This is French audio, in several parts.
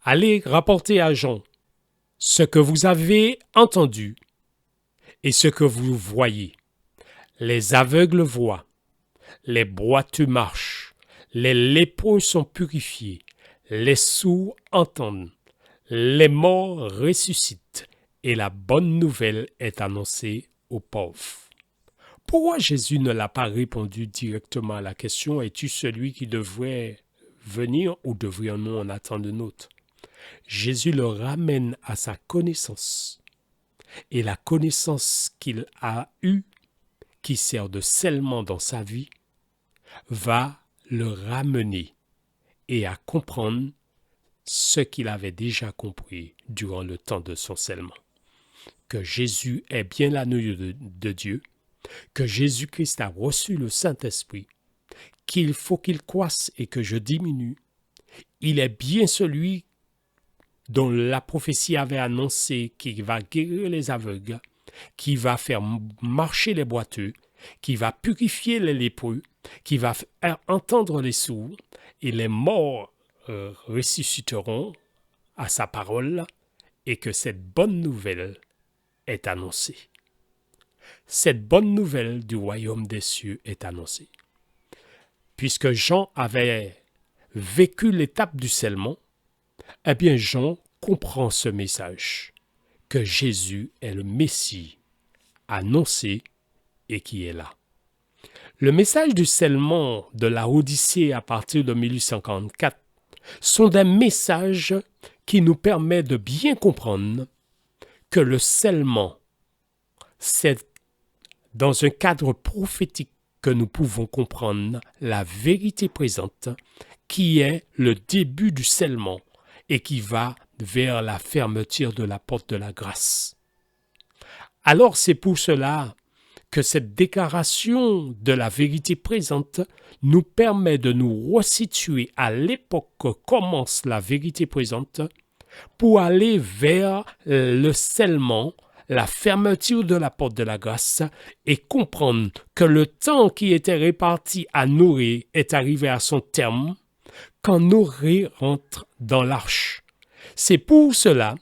allez rapporter à Jean ce que vous avez entendu et ce que vous voyez. Les aveugles voient, les boiteux marchent, les lépreux sont purifiés, les sourds entendent, les morts ressuscitent et la bonne nouvelle est annoncée aux pauvres. Pourquoi Jésus ne l'a pas répondu directement à la question « Es-tu celui qui devrait venir ou devrions-nous en attendre un autre ?» Jésus le ramène à sa connaissance. Et la connaissance qu'il a eue, qui sert de scellement dans sa vie, va le ramener et à comprendre ce qu'il avait déjà compris durant le temps de son scellement. Que Jésus est bien l'agneau de Dieu, que Jésus-Christ a reçu le Saint-Esprit, qu'il faut qu'il croisse et que je diminue. Il est bien celui dont la prophétie avait annoncé qu'il va guérir les aveugles, qui va faire marcher les boiteux, qui va purifier les lépreux, qui va faire entendre les sourds, et les morts ressusciteront à sa parole, et que cette bonne nouvelle est annoncée. Cette bonne nouvelle du royaume des cieux est annoncée. Puisque Jean avait vécu l'étape du scellement, eh bien Jean comprend ce message, que Jésus est le Messie annoncé et qui est là. Le message du scellement de la Odyssée à partir de 1844 sont des messages qui nous permettent de bien comprendre que le scellement, c'est dans un cadre prophétique que nous pouvons comprendre la vérité présente qui est le début du scellement et qui va vers la fermeture de la porte de la grâce. Alors c'est pour cela que cette déclaration de la vérité présente nous permet de nous resituer à l'époque que commence la vérité présente pour aller vers le scellement, la fermeture de la porte de la grâce et comprendre que le temps qui était réparti à Noé est arrivé à son terme quand Noé rentre dans l'arche. C'est pour cela,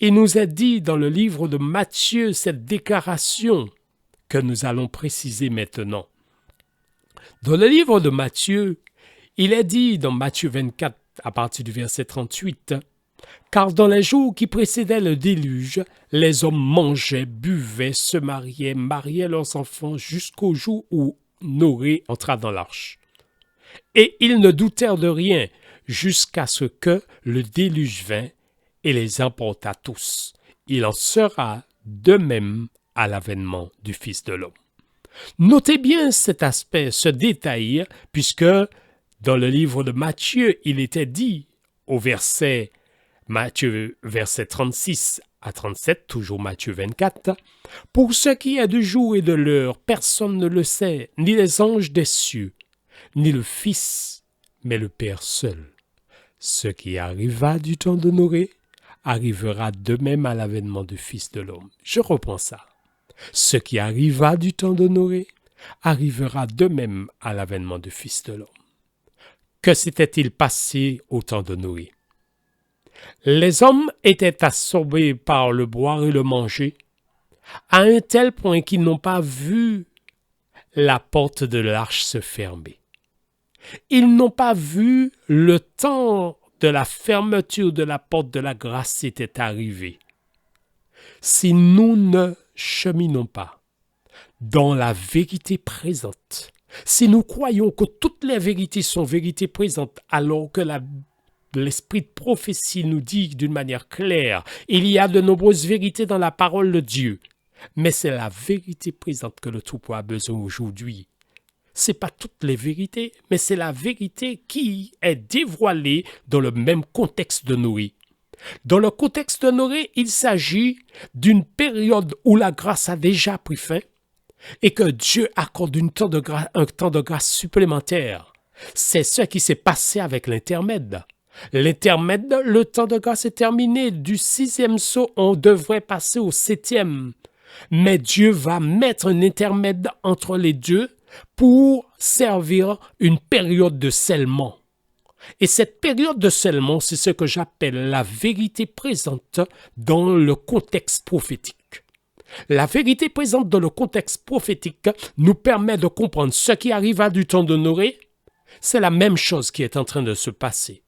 il nous est dit dans le livre de Matthieu cette déclaration que nous allons préciser maintenant. Dans le livre de Matthieu, il est dit dans Matthieu 24 à partir du verset 38, « Car dans les jours qui précédaient le déluge, les hommes mangeaient, buvaient, se mariaient, mariaient leurs enfants jusqu'au jour où Noé entra dans l'arche. Et ils ne doutèrent de rien jusqu'à ce que le déluge vint et les emporta tous. Il en sera de même à l'avènement du Fils de l'homme. » Notez bien cet aspect, ce détail, puisque dans le livre de Matthieu, il était dit au verset 36 à 37, toujours Matthieu 24, « Pour ce qui est du jour et de l'heure, personne ne le sait, ni les anges des cieux, ni le Fils, mais le Père seul. Ce qui arriva du temps de Noé arrivera de même à l'avènement du Fils de l'homme. » Je reprends ça. Ce qui arriva du temps de Noé arrivera de même à l'avènement du Fils de l'homme. Que s'était-il passé au temps de Noé? Les hommes étaient absorbés par le boire et le manger, à un tel point qu'ils n'ont pas vu la porte de l'arche se fermer. Ils n'ont pas vu le temps de la fermeture de la porte de la grâce était arrivé. Si nous ne cheminons pas dans la vérité présente, si nous croyons que toutes les vérités sont vérités présentes alors que l'esprit de prophétie nous dit d'une manière claire, il y a de nombreuses vérités dans la parole de Dieu, mais c'est la vérité présente que le troupeau a besoin aujourd'hui. Ce n'est pas toutes les vérités, mais c'est la vérité qui est dévoilée dans le même contexte de Noé. Dans le contexte de Noé, il s'agit d'une période où la grâce a déjà pris fin et que Dieu accorde un temps de grâce supplémentaire. C'est ce qui s'est passé avec l'intermède. L'intermède, le temps de grâce est terminé. Du 6e sceau, on devrait passer au 7e. Mais Dieu va mettre un intermède entre les deux pour servir une période de scellement. Et cette période de scellement, c'est ce que j'appelle la vérité présente dans le contexte prophétique. La vérité présente dans le contexte prophétique nous permet de comprendre ce qui arriva du temps de Noé. C'est la même chose qui est en train de se passer.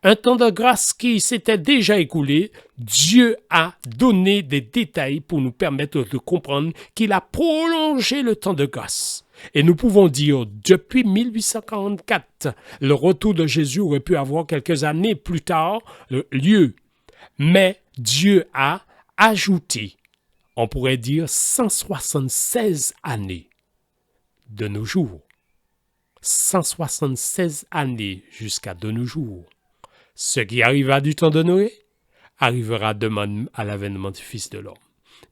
Un temps de grâce qui s'était déjà écoulé, Dieu a donné des détails pour nous permettre de comprendre qu'il a prolongé le temps de grâce. Et nous pouvons dire, depuis 1844, le retour de Jésus aurait pu avoir quelques années plus tard lieu. Mais Dieu a ajouté, on pourrait dire 176 années de nos jours. 176 années jusqu'à de nos jours. Ce qui arriva du temps de Noé arrivera demain à l'avènement du Fils de l'homme.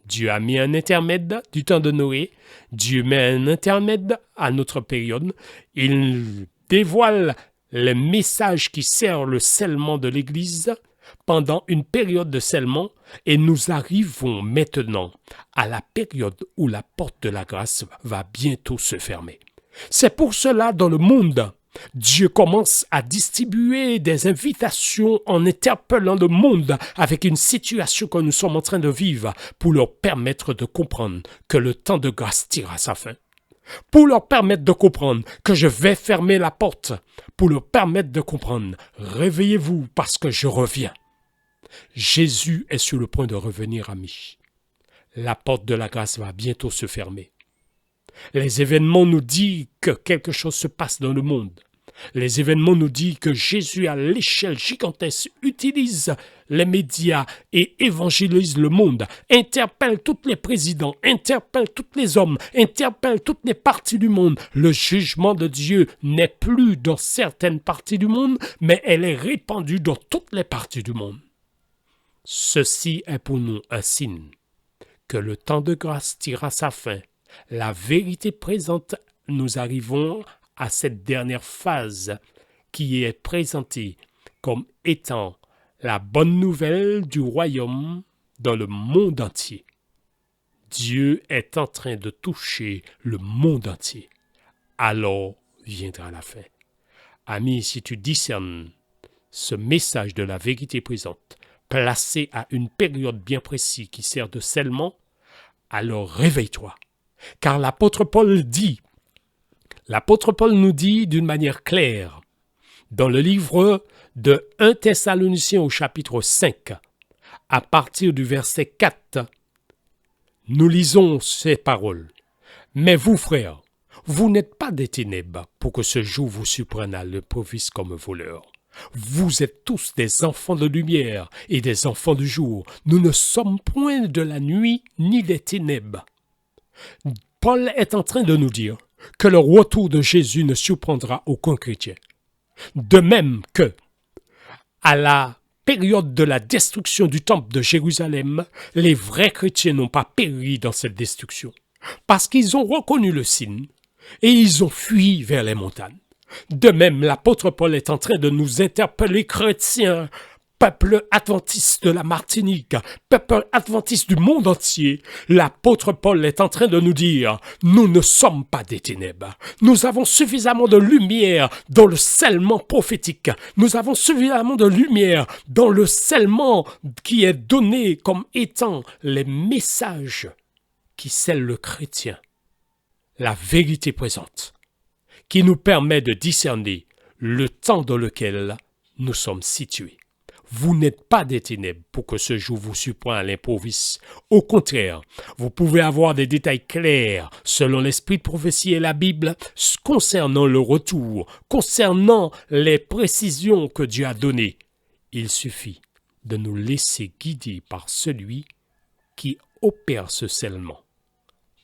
Dieu a mis un intermède du temps de Noé. Dieu met un intermède à notre période. Il dévoile les messages qui servent le scellement de l'Église pendant une période de scellement et nous arrivons maintenant à la période où la porte de la grâce va bientôt se fermer. C'est pour cela dans le monde, Dieu commence à distribuer des invitations en interpellant le monde avec une situation que nous sommes en train de vivre pour leur permettre de comprendre que le temps de grâce tire à sa fin. Pour leur permettre de comprendre que je vais fermer la porte. Pour leur permettre de comprendre, réveillez-vous parce que je reviens. Jésus est sur le point de revenir, amis. La porte de la grâce va bientôt se fermer. Les événements nous disent que quelque chose se passe dans le monde. Les événements nous disent que Jésus, à l'échelle gigantesque, utilise les médias et évangélise le monde, interpelle tous les présidents, interpelle tous les hommes, interpelle toutes les parties du monde. Le jugement de Dieu n'est plus dans certaines parties du monde, mais elle est répandue dans toutes les parties du monde. Ceci est pour nous un signe que le temps de grâce tire à sa fin. La vérité présente, nous arrivons à cette dernière phase qui est présentée comme étant la bonne nouvelle du royaume dans le monde entier. Dieu est en train de toucher le monde entier. Alors viendra la fin. Ami, si tu discernes ce message de la vérité présente, placé à une période bien précise qui sert de scellement, alors réveille-toi. Car l'apôtre Paul nous dit d'une manière claire, dans le livre de 1 Thessaloniciens au chapitre 5, à partir du verset 4, nous lisons ces paroles. « Mais vous, frères, vous n'êtes pas des ténèbres pour que ce jour vous surprenne à l'improviste comme voleur. Vous êtes tous des enfants de lumière et des enfants du jour. Nous ne sommes point de la nuit ni des ténèbres. » Paul est en train de nous dire que le retour de Jésus ne surprendra aucun chrétien. De même que, à la période de la destruction du temple de Jérusalem, les vrais chrétiens n'ont pas péri dans cette destruction, parce qu'ils ont reconnu le signe et ils ont fui vers les montagnes. De même, l'apôtre Paul est en train de nous interpeller chrétiens, peuple adventiste de la Martinique, peuple adventiste du monde entier. L'apôtre Paul est en train de nous dire, nous ne sommes pas des ténèbres. Nous avons suffisamment de lumière dans le scellement prophétique. Nous avons suffisamment de lumière dans le scellement qui est donné comme étant les messages qui scellent le chrétien. La vérité présente, qui nous permet de discerner le temps dans lequel nous sommes situés. Vous n'êtes pas des ténèbres pour que ce jour vous surprenne à l'improviste. Au contraire, vous pouvez avoir des détails clairs selon l'esprit de prophétie et la Bible concernant le retour, concernant les précisions que Dieu a données. Il suffit de nous laisser guider par celui qui opère ce scellement,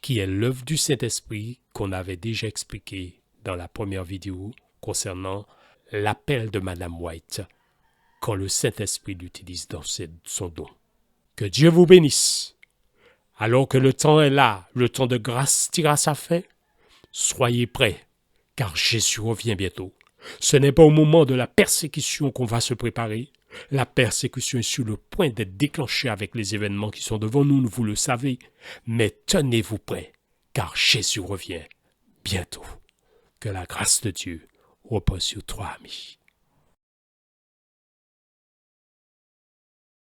qui est l'œuvre du Saint-Esprit qu'on avait déjà expliqué dans la première vidéo concernant l'appel de Madame White, quand le Saint-Esprit l'utilise dans son don. Que Dieu vous bénisse. Alors que le temps est là, le temps de grâce tire à sa fin, soyez prêts, car Jésus revient bientôt. Ce n'est pas au moment de la persécution qu'on va se préparer. La persécution est sur le point d'être déclenchée avec les événements qui sont devant nous, vous le savez. Mais tenez-vous prêts, car Jésus revient bientôt. Que la grâce de Dieu repose sur toi, amis.